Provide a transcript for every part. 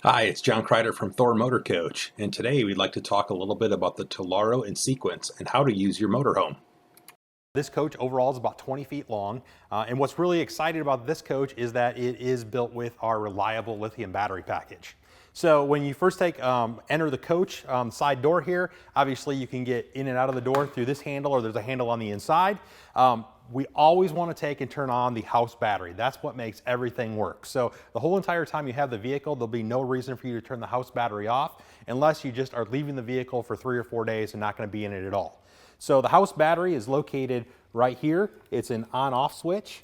Hi, it's John Kreider from Thor Motor Coach, and today we'd like to talk a little bit about the Tellaro and Sequence and how to use your motorhome. This coach overall is about 20 feet long, and what's really exciting about this coach is that it is built with our reliable lithium battery package. So when you first enter the coach side door here, obviously you can get in and out of the door through this handle, or there's a handle on the inside. We always want to take and turn on the house battery. That's what makes everything work. So the whole entire time you have the vehicle, there'll be no reason for you to turn the house battery off unless you just are leaving the vehicle for 3 or 4 days and not going to be in it at all. So the house battery is located right here. It's an on-off switch.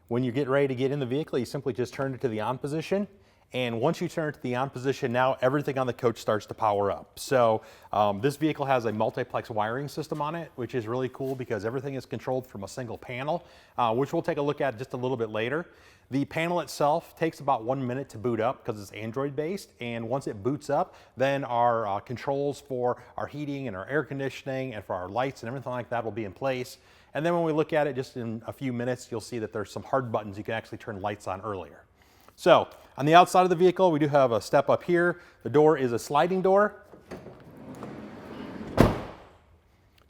When you get ready to get in the vehicle, you simply just turn it to the on position. And once you turn it to the on position, now everything on the coach starts to power up. So this vehicle has a multiplex wiring system on it, which is really cool because everything is controlled from a single panel, which we'll take a look at just a little bit later. The panel itself takes about 1 minute to boot up because it's Android based, and once it boots up, then our controls for our heating and our air conditioning and for our lights and everything like that will be in place. And then when we look at it just in a few minutes, you'll see that there's some hard buttons you can actually turn lights on earlier. So on the outside of the vehicle, we do have a step up here. The door is a sliding door.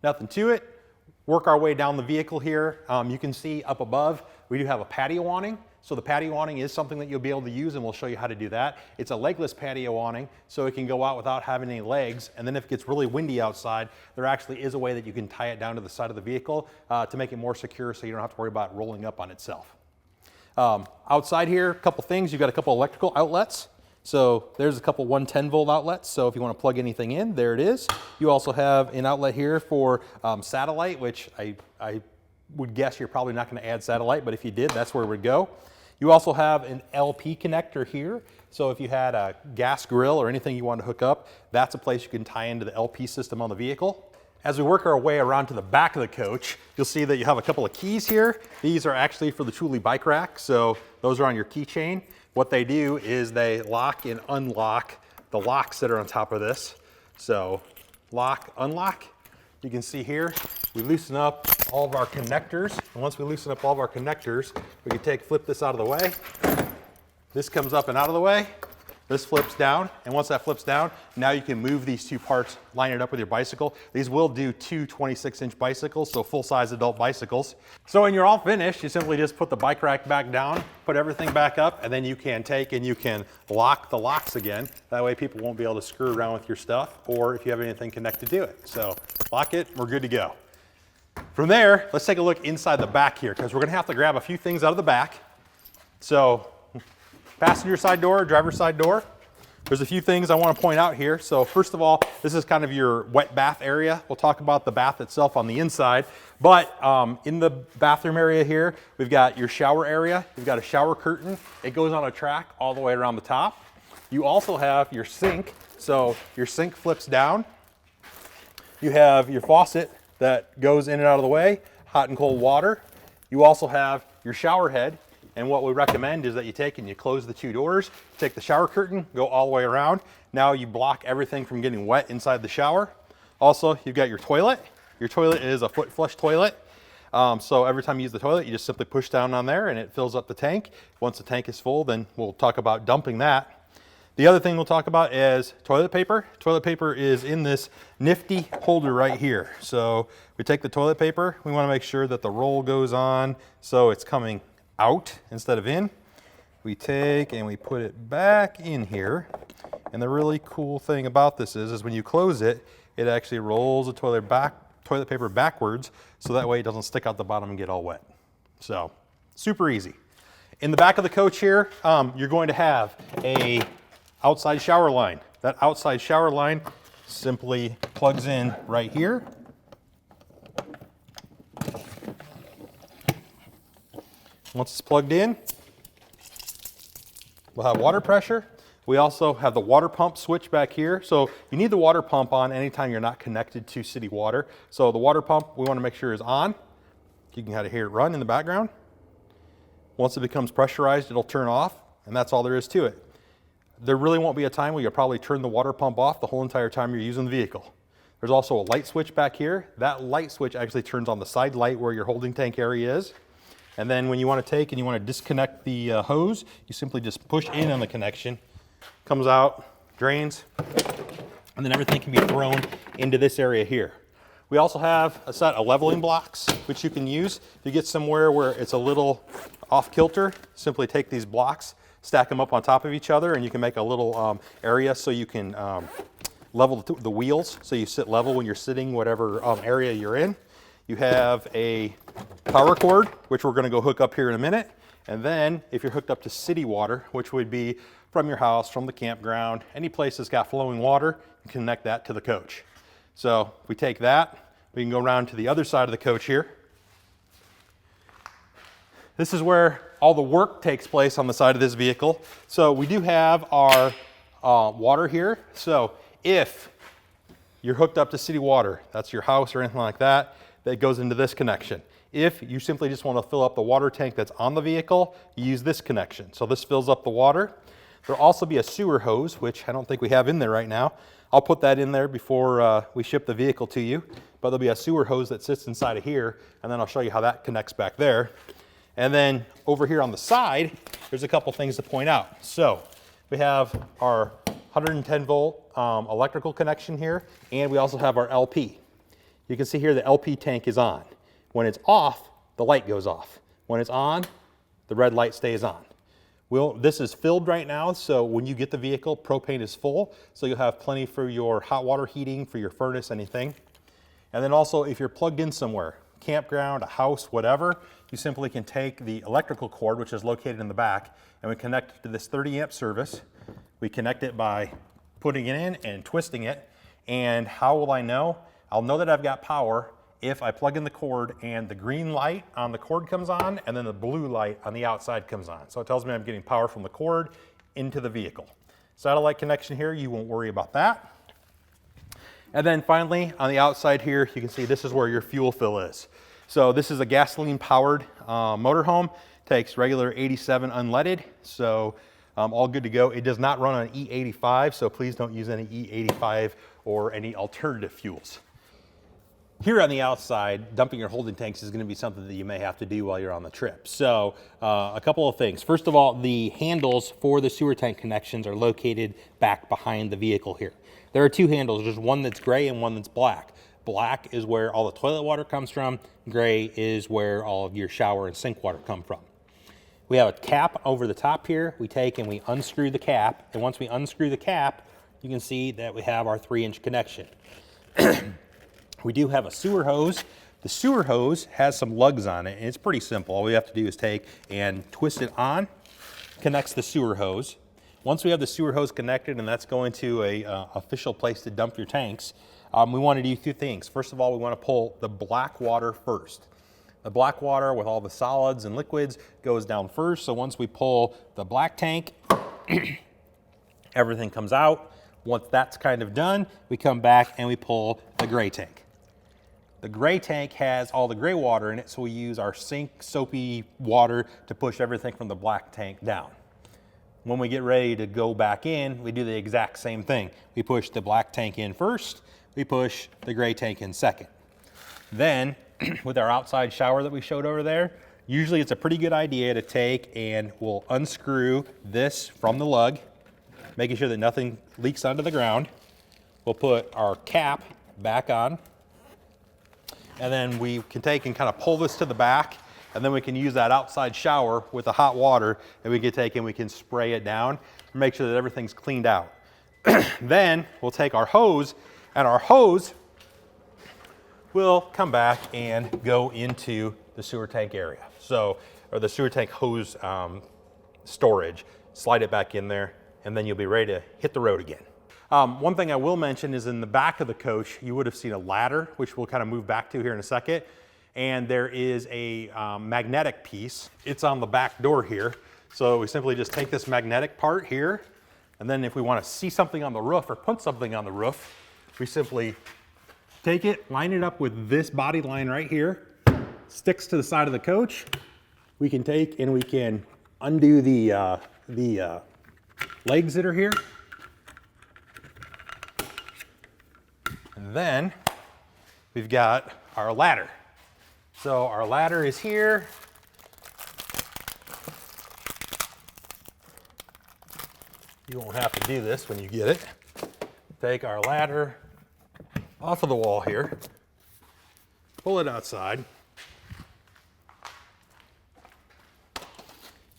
Nothing to it. Work our way down the vehicle here. You can see up above, we do have a patio awning. So the patio awning is something that you'll be able to use, and we'll show you how to do that. It's a legless patio awning, so it can go out without having any legs. And then if it gets really windy outside, there actually is a way that you can tie it down to the side of the vehicle to make it more secure so you don't have to worry about it rolling up on itself. Outside here, a couple things. You've got a couple electrical outlets. So there's a couple 110 volt outlets. So if you want to plug anything in, there it is. You also have an outlet here for satellite, which I would guess you're probably not going to add satellite, but if you did, that's where it would go. You also have an LP connector here. So if you had a gas grill or anything you want to hook up, that's a place you can tie into the LP system on the vehicle. As we work our way around to the back of the coach, you'll see that you have a couple of keys here. These are actually for the Truly bike rack, so those are on your keychain. What they do is they lock and unlock the locks that are on top of this. So lock, unlock. You can see here, we loosen up all of our connectors. And once we loosen up all of our connectors, we can flip this out of the way. This comes up and out of the way. This flips down, and once that flips down, now you can move these two parts, line it up with your bicycle. These will do two 26-inch bicycles, so full-size adult bicycles. So when you're all finished, you simply just put the bike rack back down, put everything back up, and then you can take and you can lock the locks again. That way people won't be able to screw around with your stuff, or if you have anything connected to it. So lock it, we're good to go. From there, let's take a look inside the back here, because we're gonna have to grab a few things out of the back. So passenger side door, driver's side door. There's a few things I want to point out here. So first of all, this is kind of your wet bath area. We'll talk about the bath itself on the inside, but in the bathroom area here, we've got your shower area. We've got a shower curtain. It goes on a track all the way around the top. You also have your sink. So your sink flips down. You have your faucet that goes in and out of the way, hot and cold water. You also have your shower head. And what we recommend is that you take and you close the two doors, take the shower curtain, go all the way around. Now you block everything from getting wet inside the shower. Also, you've got your toilet. Your toilet is a foot flush toilet. So every time you use the toilet, you just simply push down on there and it fills up the tank. Once the tank is full, then we'll talk about dumping that. The other thing we'll talk about is toilet paper. Toilet paper is in this nifty holder right here. So we take the toilet paper, we want to make sure that the roll goes on so it's coming out instead of in. We take and we put it back in here. And the really cool thing about this is when you close it, it actually rolls the toilet paper backwards, so that way it doesn't stick out the bottom and get all wet. So super easy. In the back of the coach here, you're going to have a outside shower line. That outside shower line simply plugs in right here. Once it's plugged in, we'll have water pressure. We also have the water pump switch back here. So you need the water pump on anytime you're not connected to city water. So the water pump we want to make sure is on. You can kind of hear it run in the background. Once it becomes pressurized, it'll turn off, and that's all there is to it. There really won't be a time where you'll probably turn the water pump off the whole entire time you're using the vehicle. There's also a light switch back here. That light switch actually turns on the side light where your holding tank area is. And then when you want to take and you want to disconnect the hose, you simply just push in on the connection comes out, drains, and then everything can be thrown into this area here. We also have a set of leveling blocks, which you can use. If you get somewhere where it's a little off kilter, simply take these blocks, stack them up on top of each other, and you can make a little area so you can level the wheels, so you sit level when you're sitting whatever area you're in. You have a power cord, which we're gonna go hook up here in a minute. And then if you're hooked up to city water, which would be from your house, from the campground, any place that's got flowing water, you can connect that to the coach. So if we take that, we can go around to the other side of the coach here. This is where all the work takes place on the side of this vehicle. So we do have our water here. So if you're hooked up to city water, that's your house or anything like that, that goes into this connection. If you simply just want to fill up the water tank that's on the vehicle, you use this connection. So this fills up the water. There'll also be a sewer hose, which I don't think we have in there right now. I'll put that in there before we ship the vehicle to you. But there'll be a sewer hose that sits inside of here, and then I'll show you how that connects back there. And then over here on the side, there's a couple things to point out. So we have our 110 volt electrical connection here, and we also have our LP. You can see here the LP tank is on. When it's off, the light goes off. When it's on, the red light stays on. This is filled right now, so when you get the vehicle, propane is full, so you'll have plenty for your hot water heating, for your furnace, anything. And then also, if you're plugged in somewhere, campground, a house, whatever, you simply can take the electrical cord, which is located in the back, and we connect it to this 30 amp service. We connect it by putting it in and twisting it. And how will I know? I'll know that I've got power if I plug in the cord and the green light on the cord comes on, and then the blue light on the outside comes on. So it tells me I'm getting power from the cord into the vehicle. Satellite connection here, you won't worry about that. And then finally, on the outside here, you can see this is where your fuel fill is. So this is a gasoline powered motorhome. Takes regular 87 unleaded, so all good to go. It does not run on E85, so please don't use any E85 or any alternative fuels. Here on the outside, dumping your holding tanks is going to be something that you may have to do while you're on the trip. So a couple of things. First of all, the handles for the sewer tank connections are located back behind the vehicle here. There are two handles. There's one that's gray and one that's black. Black is where all the toilet water comes from. Gray is where all of your shower and sink water come from. We have a cap over the top here. We take and we unscrew the cap. And once we unscrew the cap, you can see that we have our 3-inch connection. We do have a sewer hose. The sewer hose has some lugs on it, and it's pretty simple. All we have to do is take and twist it on, connects the sewer hose. Once we have the sewer hose connected, and that's going to a official place to dump your tanks, we want to do two things. First of all, we want to pull the black water first. The black water with all the solids and liquids goes down first. So once we pull the black tank, everything comes out. Once that's kind of done, we come back and we pull the gray tank. The gray tank has all the gray water in it, so we use our sink soapy water to push everything from the black tank down. When we get ready to go back in, we do the exact same thing. We push the black tank in first, we push the gray tank in second. Then, with our outside shower that we showed over there, usually it's a pretty good idea to take and we'll unscrew this from the lug, making sure that nothing leaks onto the ground. We'll put our cap back on, and then we can take and kind of pull this to the back, and then we can use that outside shower with the hot water, and we can take and we can spray it down and make sure that everything's cleaned out. Then we'll take our hose, and our hose will come back and go into the sewer tank area. So, or the sewer tank hose storage, slide it back in there, and then you'll be ready to hit the road again. One thing I will mention is in the back of the coach, you would have seen a ladder, which we'll kind of move back to here in a second. And there is a magnetic piece. It's on the back door here. So we simply just take this magnetic part here, and then if we want to see something on the roof or put something on the roof, we simply take it, line it up with this body line right here, sticks to the side of the coach. We can take and we can undo the legs that are here. And then we've got our ladder. So our ladder is here. you won't have to do this when you get it. Take our ladder off of the wall here, pull it outside.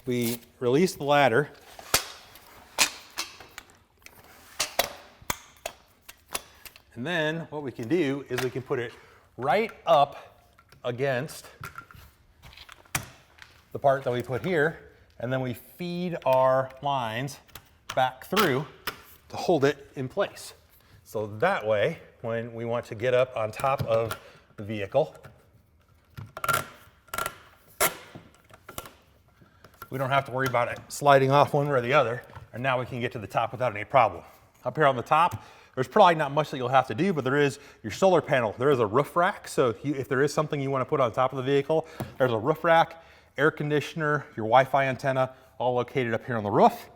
We release the ladder. And then what we can do is we can put it right up against the part that we put here, and then we feed our lines back through to hold it in place. So that way, when we want to get up on top of the vehicle, we don't have to worry about it sliding off one way or the other, and now we can get to the top without any problem. Up here on the top, there's probably not much that you'll have to do, but there is your solar panel. There is a roof rack, so if there is something you want to put on top of the vehicle, there's a roof rack, air conditioner, your Wi-Fi antenna, all located up here on the roof.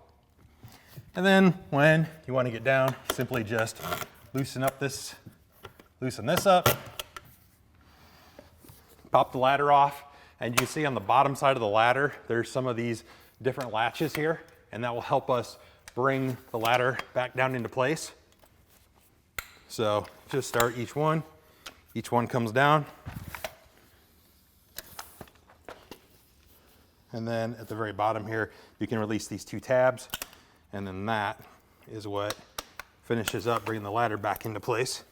And then when you want to get down, simply just loosen this up, pop the ladder off, and you can see on the bottom side of the ladder, there's some of these different latches here, and that will help us bring the ladder back down into place. So just start each one comes down. And then at the very bottom here, you can release these two tabs, and then that is what finishes up bringing the ladder back into place.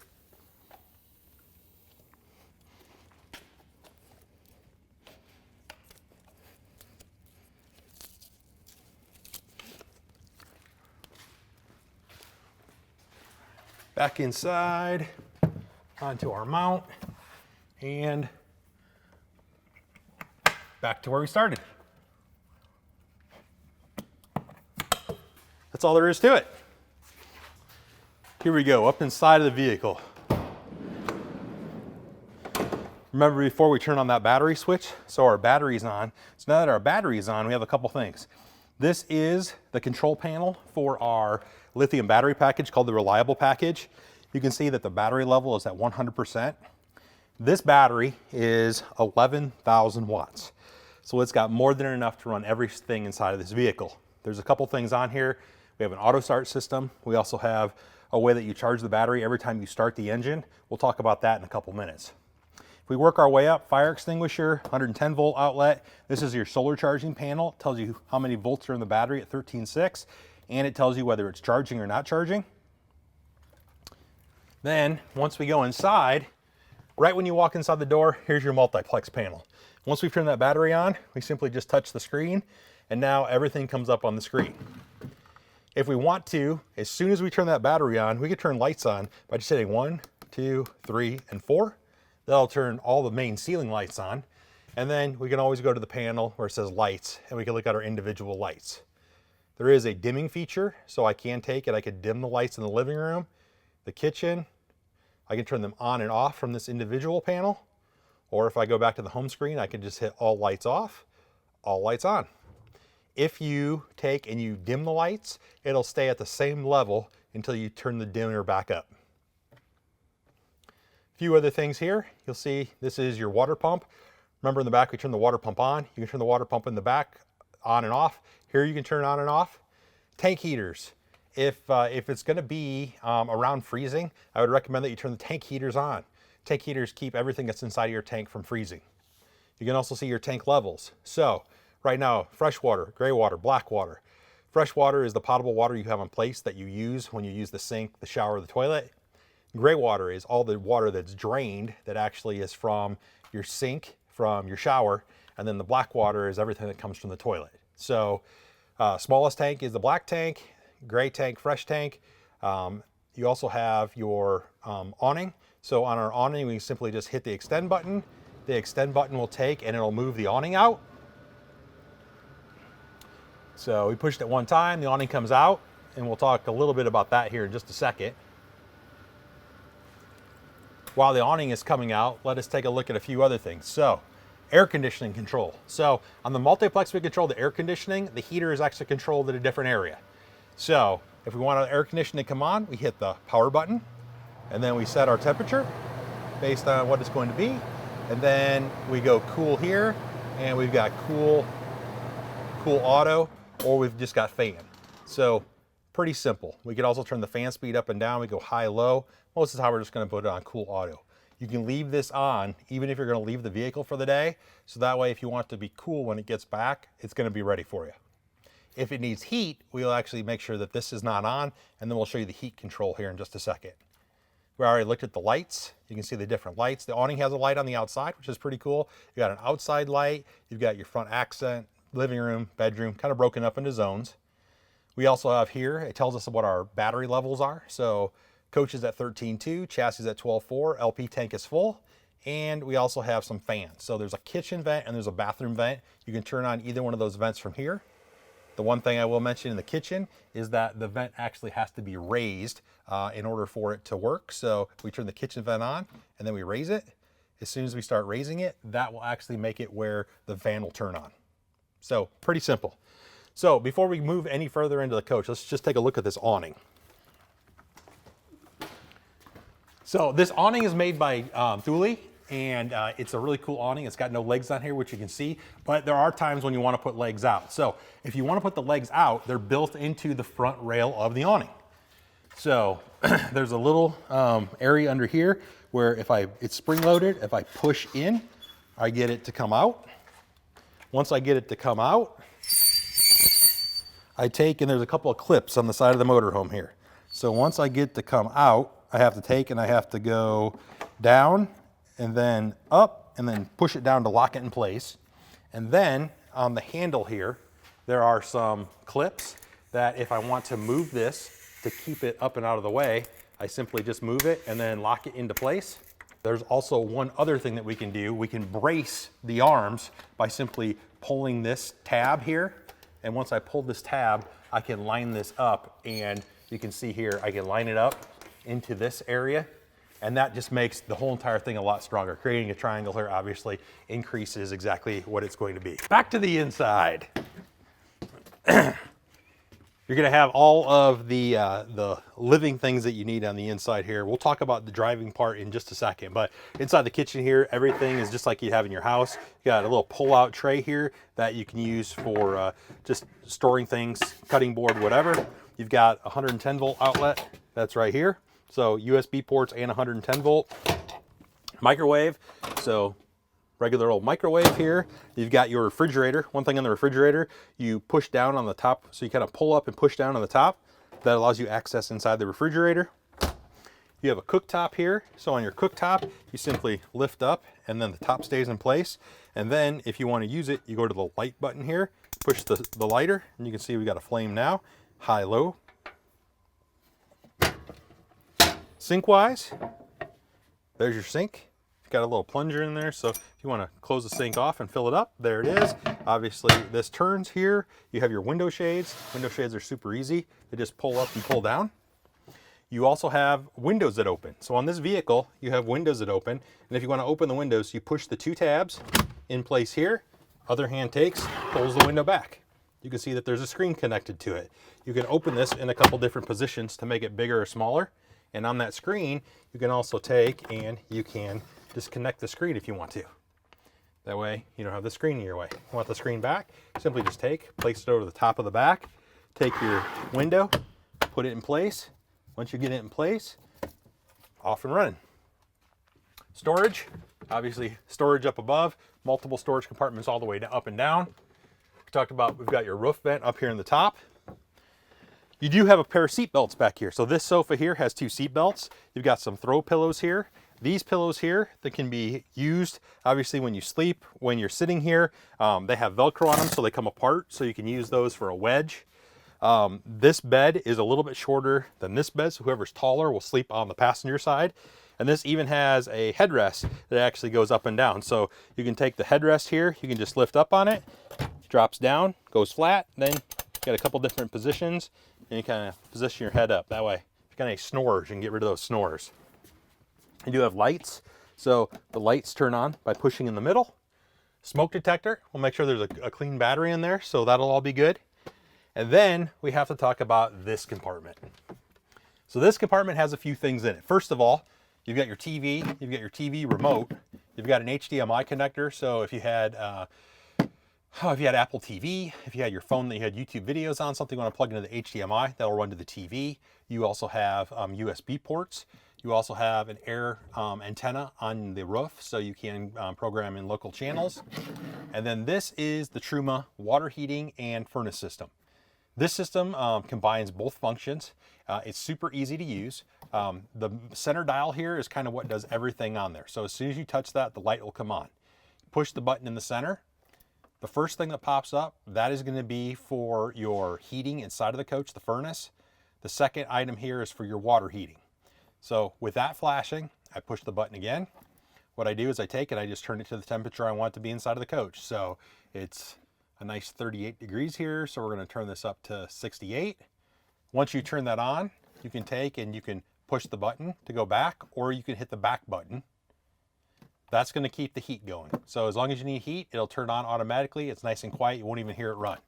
Back inside, onto our mount, and back to where we started. That's all there is to it. Here we go, up inside of the vehicle. Remember before we turn on that battery switch? So our battery's on. So now that our battery is on, we have a couple things. This is the control panel for our lithium battery package called the Reliable package. You can see that the battery level is at 100%. This battery is 11,000 watts. So it's got more than enough to run everything inside of this vehicle. There's a couple things on here. We have an auto start system. We also have a way that you charge the battery every time you start the engine. We'll talk about that in a couple minutes. If we work our way up, fire extinguisher, 110 volt outlet. This is your solar charging panel. It tells you how many volts are in the battery at 13.6, and it tells you whether it's charging or not charging. Then once we go inside, right when you walk inside the door, here's your multiplex panel. Once we've turned that battery on, we simply just touch the screen, and now everything comes up on the screen. If we want to, as soon as we turn that battery on, we can turn lights on by just hitting 1, 2, 3, and 4. That'll turn all the main ceiling lights on. And then we can always go to the panel where it says lights, and we can look at our individual lights. There is a dimming feature, so I can take it. I could dim the lights in the living room, the kitchen. I can turn them on and off from this individual panel. Or if I go back to the home screen, I can just hit all lights off, all lights on. If you take and you dim the lights, it'll stay at the same level until you turn the dimmer back up. A few other things here. You'll see this is your water pump. Remember in the back we turn the water pump on. You can turn the water pump in the back on and off. Here you can turn on and off. Tank heaters. If it's going to be around freezing, I would recommend that you turn the tank heaters on. Tank heaters keep everything that's inside of your tank from freezing. You can also see your tank levels. So right now, fresh water, gray water, black water. Fresh water is the potable water you have in place that you use when you use the sink, the shower, the toilet. Gray water is all the water that's drained that actually is from your sink, from your shower, and then the black water is everything that comes from the toilet. So smallest tank is the black tank, gray tank, fresh tank. You also have your awning. So on our awning, we simply just hit the extend button. The extend button will take and it'll move the awning out. So we pushed it one time, the awning comes out, and we'll talk a little bit about that here in just a second. While the awning is coming out, let us take a look at a few other things. So, air conditioning control. So, on the multiplex we control the air conditioning, the heater is actually controlled at a different area. So, if we want our air conditioning to come on, we hit the power button, and then we set our temperature based on what it's going to be. And then we go cool here, and we've got cool auto, or we've just got fan. So, pretty simple. We could also turn the fan speed up and down. We go high, low. Most of the time we're just gonna put it on cool auto. You can leave this on even if you're gonna leave the vehicle for the day. So that way, if you want it to be cool when it gets back, it's gonna be ready for you. If it needs heat, we'll actually make sure that this is not on, and then we'll show you the heat control here in just a second. We already looked at the lights. You can see the different lights. The awning has a light on the outside, which is pretty cool. You got an outside light. You've got your front accent, living room, bedroom, kind of broken up into zones. We also have here, it tells us what our battery levels are. So coach is at 13.2, chassis is at 12.4, LP tank is full, and we also have some fans. So there's a kitchen vent and there's a bathroom vent. You can turn on either one of those vents from here. The one thing I will mention in the kitchen is that the vent actually has to be raised in order for it to work. So we turn the kitchen vent on and then we raise it. As soon as we start raising it, that will actually make it where the fan will turn on. So pretty simple. So before we move any further into the coach, let's just take a look at this awning. So this awning is made by Thule, and it's a really cool awning. It's got no legs on here, which you can see, but there are times when you want to put legs out. So if you want to put the legs out, they're built into the front rail of the awning. So there's a little area under here where it's spring loaded. If I push in, I get it to come out. Once I get it to come out, I take, and there's a couple of clips on the side of the motorhome here. So once I get to come out, I have to take and I have to go down and then up and then push it down to lock it in place. And then on the handle here, there are some clips that if I want to move this to keep it up and out of the way, I simply just move it and then lock it into place. There's also one other thing that we can do. We can brace the arms by simply pulling this tab here. And once I pull this tab, I can line this up, and you can see here, I can line it up into this area, and that just makes the whole entire thing a lot stronger. Creating a triangle here obviously increases exactly what it's going to be. Back to the inside. You're gonna have all of the living things that you need on the inside here. We'll talk about the driving part in just a second, but inside the kitchen here, everything is just like you have in your house. You got a little pull-out tray here that you can use for just storing things, cutting board, whatever. You've got a 110 volt outlet, that's right here. So USB ports and 110 volt. Microwave, so regular old microwave here. You've got your refrigerator. One thing on the refrigerator, you push down on the top, so you kind of pull up and push down on the top. That allows you access inside the refrigerator. You have a cooktop here. So on your cooktop, you simply lift up and then the top stays in place. And then if you want to use it, you go to the light button here, push the lighter, and you can see we got a flame now, high, low. Sink wise, there's your sink. Got a little plunger in there, so if you want to close the sink off and fill it up, there it is. Obviously this turns here. You have your window shades. Window shades are super easy. They just pull up and pull down. You also have windows that open. So on this vehicle, you have windows that open, and if you want to open the windows, you push the two tabs in place here. Other hand takes, pulls the window back. You can see that there's a screen connected to it. You can open this in a couple different positions to make it bigger or smaller. And on that screen, you can also take and you can disconnect the screen if you want to. That way you don't have the screen in your way. You want the screen back, simply just place it over the top of the back, take your window, put it in place. Once you get it in place, off and running. Storage, obviously storage up above, multiple storage compartments all the way up and down. We talked about, we've got your roof vent up here in the top. You do have a pair of seat belts back here. So this sofa here has two seat belts. You've got some throw pillows here. These pillows here that can be used, obviously when you sleep, when you're sitting here, they have Velcro on them so they come apart, so you can use those for a wedge. This bed is a little bit shorter than this bed, so whoever's taller will sleep on the passenger side. And this even has a headrest that actually goes up and down. So you can take the headrest here, you can just lift up on it, drops down, goes flat, then you got a couple different positions, and you kind of position your head up. That way, if you got any snores, you can get rid of those snores. You do have lights, so the lights turn on by pushing in the middle. Smoke detector, we'll make sure there's a clean battery in there, so that'll all be good. And then we have to talk about this compartment. So this compartment has a few things in it. First of all, you've got your TV, you've got your TV remote, you've got an HDMI connector, so if you had If you had Apple TV, if you had your phone that you had YouTube videos on, something you want to plug into the HDMI, that'll run to the TV. You also have USB ports. You also have an air antenna on the roof, so you can program in local channels. And then this is the Truma water heating and furnace system. This system combines both functions. It's super easy to use. The center dial here is kind of what does everything on there. So as soon as you touch that, the light will come on. Push the button in the center. The first thing that pops up, that is going to be for your heating inside of the coach, the furnace. The second item here is for your water heating. So with that flashing, I push the button again. What I do is I take it, I just turn it to the temperature I want it to be inside of the coach. So it's a nice 38 degrees here. So we're going to turn this up to 68. Once you turn that on, you can take and you can push the button to go back, or you can hit the back button. That's going to keep the heat going. So as long as you need heat, it'll turn on automatically. It's nice and quiet. You won't even hear it run.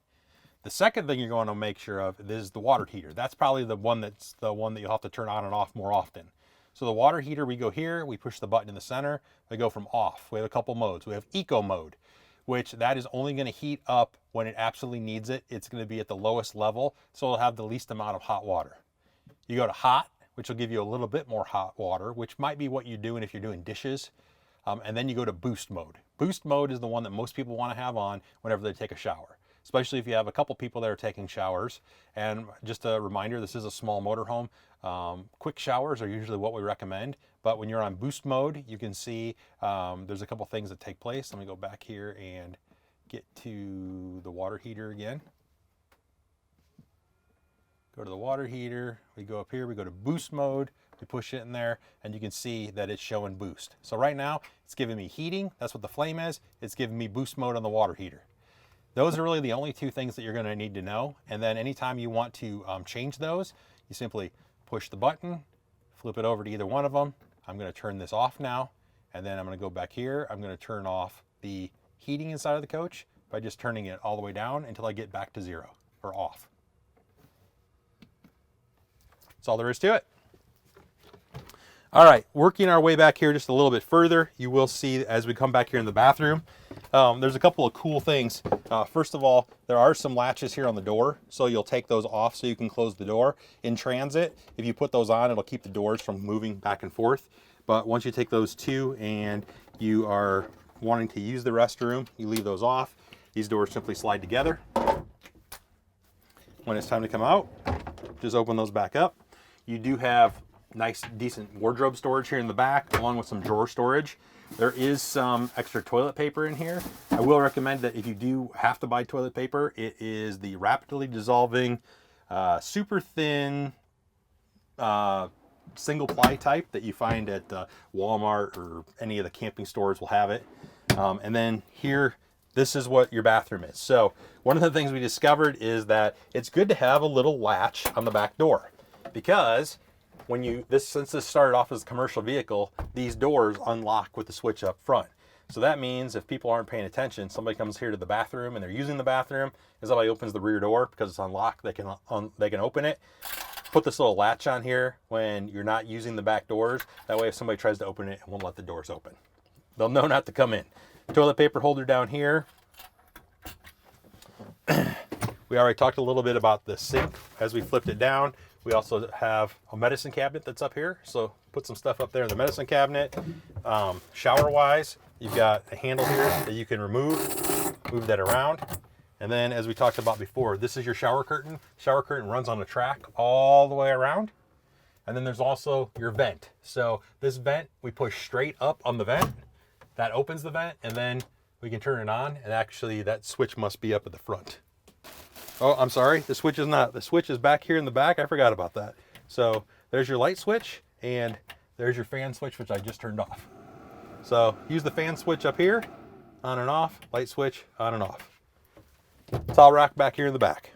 The second thing you're going to make sure of is the water heater. That's probably the one that you'll have to turn on and off more often. So the water heater, we go here, we push the button in the center, we go from off. We have a couple modes. We have eco mode, which that is only going to heat up when it absolutely needs it. It's going to be at the lowest level, so it'll have the least amount of hot water. You go to hot, which will give you a little bit more hot water, which might be what you're doing if you're doing dishes. And then you go to boost mode. Boost mode is the one that most people want to have on whenever they take a shower, especially if you have a couple people that are taking showers. And just a reminder, this is a small motorhome. Quick showers are usually what we recommend, but when you're on boost mode, you can see there's a couple things that take place. Let me go back here and get to the water heater again. Go to the water heater, we go up here, we go to boost mode, we push it in there, and you can see that it's showing boost. So right now, it's giving me heating, that's what the flame is, it's giving me boost mode on the water heater. Those are really the only two things that you're gonna need to know, and then anytime you want to change those, you simply push the button, flip it over to either one of them. I'm gonna turn this off now, and then I'm gonna go back here, I'm gonna turn off the heating inside of the coach by just turning it all the way down until I get back to zero, or off. That's all there is to it. All right, working our way back here just a little bit further, you will see as we come back here in the bathroom, there's a couple of cool things. First of all, there are some latches here on the door, so you'll take those off so you can close the door. In transit, if you put those on, it'll keep the doors from moving back and forth. But once you take those two and you are wanting to use the restroom, you leave those off. These doors simply slide together. When it's time to come out, just open those back up. You do have nice, decent wardrobe storage here in the back, along with some drawer storage. There is some extra toilet paper in here. I will recommend that if you do have to buy toilet paper, it is the rapidly dissolving, super thin, single ply type that you find at Walmart or any of the camping stores will have it. And then here, this is what your bathroom is. So one of the things we discovered is that it's good to have a little latch on the back door, because when since this started off as a commercial vehicle, these doors unlock with the switch up front. So that means if people aren't paying attention, somebody comes here to the bathroom and they're using the bathroom, and somebody opens the rear door because it's unlocked, they can open it. Put this little latch on here when you're not using the back doors. That way if somebody tries to open it, it won't let the doors open. They'll know not to come in. Toilet paper holder down here. We already talked a little bit about the sink as we flipped it down. We also have a medicine cabinet that's up here. So put some stuff up there in the medicine cabinet. Shower wise, you've got a handle here that you can move that around. And then as we talked about before, this is your shower curtain. Shower curtain runs on a track all the way around. And then there's also your vent. So this vent, we push straight up on the vent. That opens the vent, and then we can turn it on. And actually that switch must be up at the front. Oh, I'm sorry, the switch is not. The switch is back here in the back. I forgot about that. So there's your light switch, and there's your fan switch, which I just turned off. So use the fan switch up here, on and off, light switch, on and off. It's all racked back here in the back.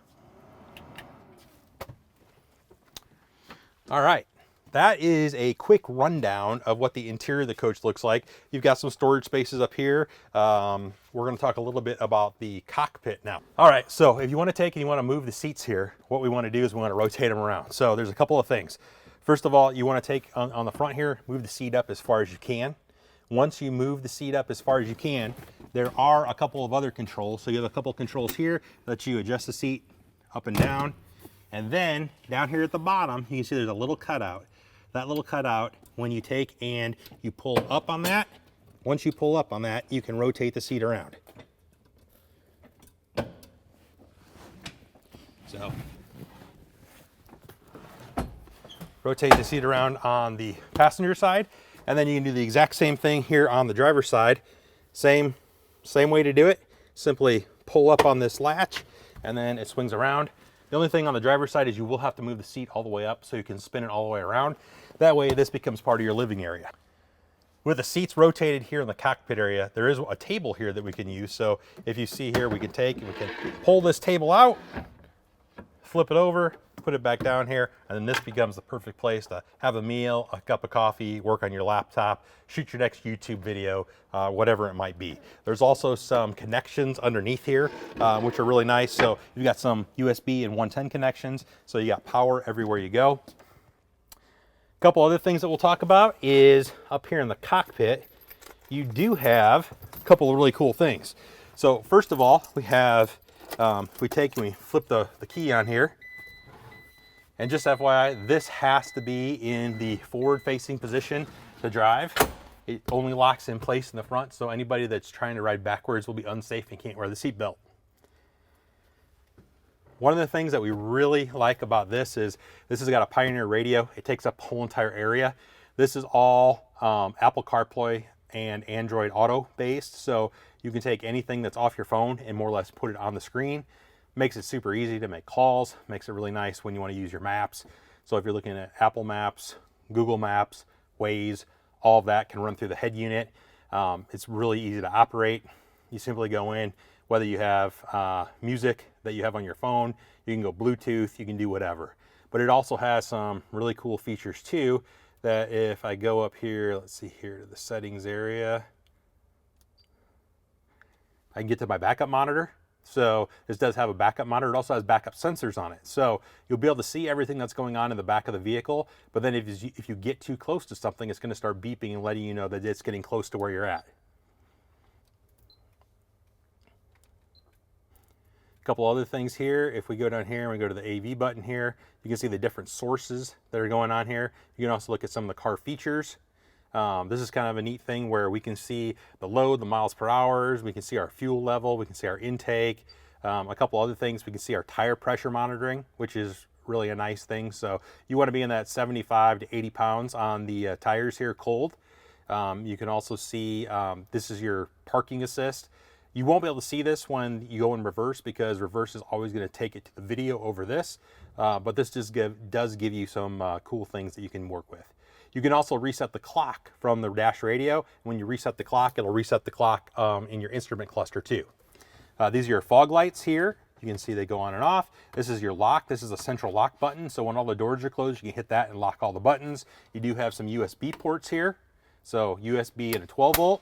All right. That is a quick rundown of what the interior of the coach looks like. You've got some storage spaces up here. We're going to talk a little bit about the cockpit now. All right, so if you want to take and you want to move the seats here, what we want to do is we want to rotate them around. So there's a couple of things. First of all, you want to take on the front here, move the seat up as far as you can. Once you move the seat up as far as you can, there are a couple of other controls. So you have a couple controls here that you adjust the seat up and down. And then down here at the bottom, you can see there's a little cutout. That little cutout, when you take and you pull up on that, once you pull up on that, you can rotate the seat around. So rotate the seat around on the passenger side, and then you can do the exact same thing here on the driver's side. Same way to do it. Simply pull up on this latch and then it swings around. The only thing on the driver's side is you will have to move the seat all the way up so you can spin it all the way around. That way this becomes part of your living area. With the seats rotated here in the cockpit area, there is a table here that we can use. So if you see here, we can pull this table out, flip it over, put it back down here, and then this becomes the perfect place to have a meal, a cup of coffee, work on your laptop, shoot your next YouTube video, whatever it might be. There's also some connections underneath here, which are really nice. So you've got some USB and 110 connections, so you got power everywhere you go. A couple other things that we'll talk about is up here in the cockpit, you do have a couple of really cool things. So first of all, we have, we flip the key on here. And just FYI, this has to be in the forward-facing position to drive. It only locks in place in the front, so anybody that's trying to ride backwards will be unsafe and can't wear the seatbelt. One of the things that we really like about this is this has got a Pioneer radio. It takes up the whole entire area. This is all Apple CarPlay and Android Auto based, so you can take anything that's off your phone and more or less put it on the screen. Makes it super easy to make calls, makes it really nice when you want to use your maps. So if you're looking at Apple Maps, Google Maps, Waze, all of that can run through the head unit. It's really easy to operate. You simply go in, whether you have music that you have on your phone, you can go Bluetooth, you can do whatever. But it also has some really cool features too, that if I go up here, let's see here to the settings area, I can get to my backup monitor. So this does have a backup monitor. It also has backup sensors on it. So you'll be able to see everything that's going on in the back of the vehicle. But then if you get too close to something, it's going to start beeping and letting you know that it's getting close to where you're at. A couple other things here. If we go down here and we go to the AV button here, you can see the different sources that are going on here. You can also look at some of the car features. This is kind of a neat thing where we can see the load, the miles per hour, we can see our fuel level, we can see our intake, a couple other things. We can see our tire pressure monitoring, which is really a nice thing. So you want to be in that 75 to 80 pounds on the tires here cold. You can also see this is your parking assist. You won't be able to see this when you go in reverse because reverse is always going to take it to the video over this. But this just does give you some cool things that you can work with. You can also reset the clock from the dash radio. When you reset the clock, it'll reset the clock in your instrument cluster too. These are your fog lights here. You can see they go on and off. This is your lock. This is a central lock button. So when all the doors are closed, you can hit that and lock all the buttons. You do have some USB ports here. So USB and a 12 volt.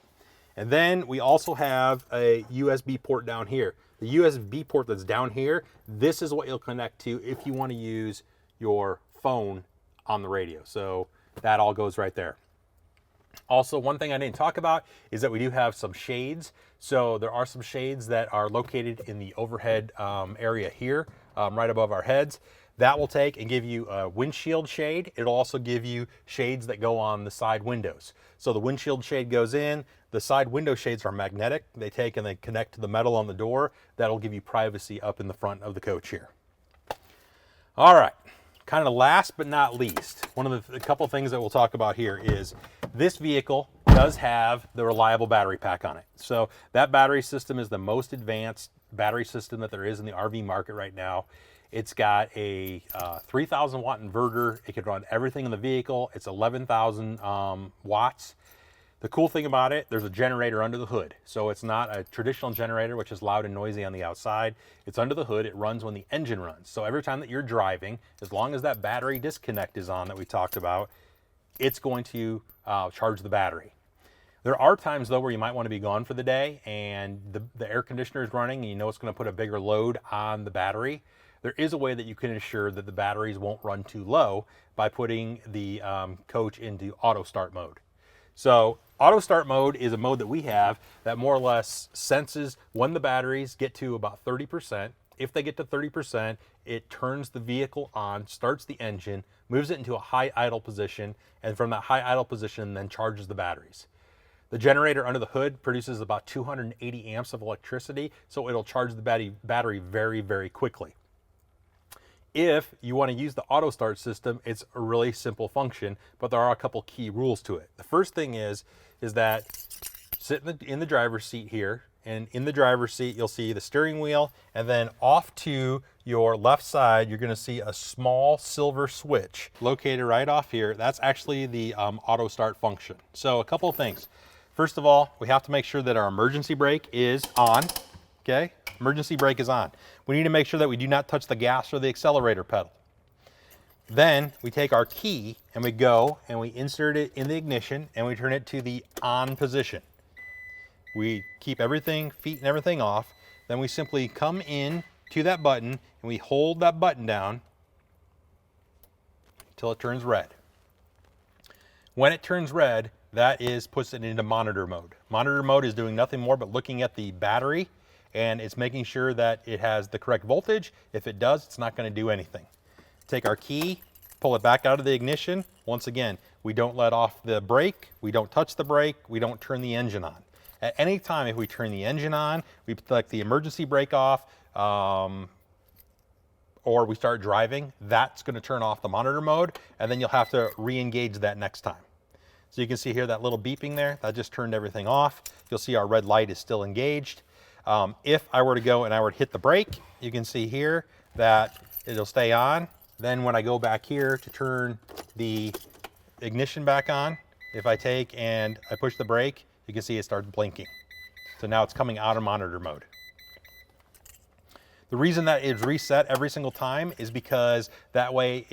And then we also have a USB port down here. The USB port that's down here, this is what you'll connect to if you want to use your phone on the radio. So that all goes right there. Also, one thing I didn't talk about is that we do have some shades. So there are some shades that are located in the overhead area here, right above our heads. That will take and give you a windshield shade. It'll also give you shades that go on the side windows. So the windshield shade goes in. The side window shades are magnetic. They take and they connect to the metal on the door. That'll give you privacy up in the front of the coach here. All right. Kind of last but not least, one of the couple things that we'll talk about here is this vehicle does have the reliable battery pack on it. So that battery system is the most advanced battery system that there is in the RV market right now. It's got a 3,000 watt inverter. It can run everything in the vehicle. It's 11,000 watts. The cool thing about it, there's a generator under the hood. So it's not a traditional generator, which is loud and noisy on the outside. It's under the hood. It runs when the engine runs. So every time that you're driving, as long as that battery disconnect is on that we talked about, it's going to charge the battery. There are times though where you might want to be gone for the day and the air conditioner is running and you know it's going to put a bigger load on the battery. There is a way that you can ensure that the batteries won't run too low by putting the coach into auto start mode. So Auto start mode is a mode that we have that more or less senses when the batteries get to about 30%. If they get to 30%, it turns the vehicle on, starts the engine, moves it into a high idle position, and from that high idle position then charges the batteries. The generator under the hood produces about 280 amps of electricity, so it'll charge the battery very, very quickly. If you want to use the auto start system, it's a really simple function, but there are a couple key rules to it. The first thing is that sit in the driver's seat here, and in the driver's seat you'll see the steering wheel, and then off to your left side you're going to see a small silver switch located right off here. That's actually the auto start function. So a couple of things. First of all, we have to make sure that our emergency brake is on. Okay, emergency brake is on. We need to make sure that we do not touch the gas or the accelerator pedal. Then we take our key and we go and we insert it in the ignition and we turn it to the on position. We keep everything, feet and everything off. Then we simply come in to that button and we hold that button down until it turns red. When it turns red, that puts it into monitor mode. Monitor mode is doing nothing more but looking at the battery, and it's making sure that it has the correct voltage. If it does, it's not going to do anything. Take our key, pull it back out of the ignition. Once again, we don't let off the brake, we don't touch the brake, we don't turn the engine on. At any time, if we turn the engine on, we select the emergency brake off, or we start driving, that's going to turn off the monitor mode, and then you'll have to re-engage that next time. So you can see here that little beeping there, that just turned everything off. You'll see our red light is still engaged. If I were to go and I were to hit the brake, you can see here that it'll stay on. Then when I go back here to turn the ignition back on, if I take and I push the brake, you can see it starts blinking. So now it's coming out of monitor mode. The reason that it's reset every single time is because that way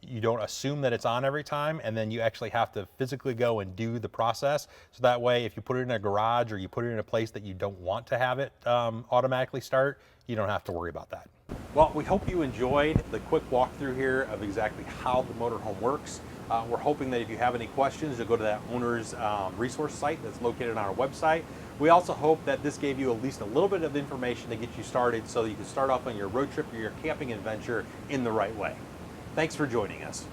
you don't assume that it's on every time, and then you actually have to physically go and do the process. So that way, if you put it in a garage or you put it in a place that you don't want to have it automatically start, you don't have to worry about that. Well, we hope you enjoyed the quick walkthrough here of exactly how the motorhome works. We're hoping that if you have any questions, you'll go to that owner's resource site that's located on our website. We also hope that this gave you at least a little bit of information to get you started so that you can start off on your road trip or your camping adventure in the right way. Thanks for joining us.